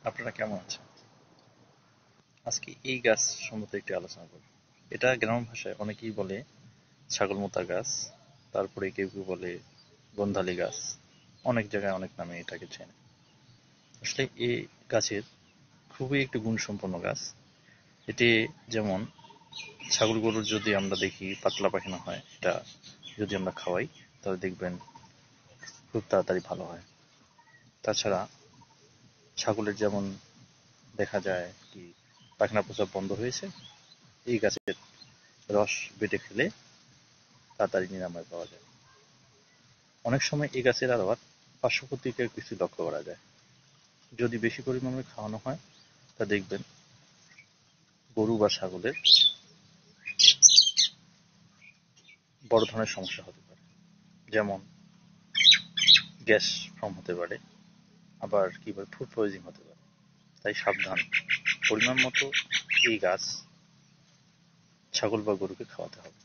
আপনারা কেমন আছেন? আজকে এই গাছ সম্বন্ধে একটু আলোচনা করব। এটা গ্রাম ভাষায় অনেকেই বলে ছাগল মোতা গাছ, তারপরে কেউ কেউ বলে গন্ধালি গাছ। অনেক জায়গায় অনেক নামে এটাকে চেনে। আসলে এই গাছের খুবই একটি গুণসম্পন্ন গাছ। এটি যেমন ছাগল গরুর যদি আমরা দেখি পাতলা পায়খানা হয়, এটা যদি আমরা খাওয়াই তাহলে দেখবেন খুব তাড়াতাড়ি ভালো হয়। তাছাড়া ছাগলের যেমন দেখা যায় কি পায়খানা প্রস্রাব বন্ধ হয়েছে, এই গাছের রস বেটে খেলে তাড়াতাড়ি নিরাময় পাওয়া যায়। অনেক সময় এই গাছের আবার পার্শ্ব প্রতিক্রিয়া কিছু লক্ষ্য করা যায়। যদি বেশি পরিমাণে খাওয়ানো হয় তা দেখবেন গরু বা ছাগলের বড় ধরনের সমস্যা হতে পারে। যেমন গ্যাস ফর্ম হতে পারে, আবার কি বলে ফুড পয়জিং হতে পারে। তাই সাবধান, পরিমাণ মতো এই গাছ ছাগল বা গরুকে খাওয়াতে হবে।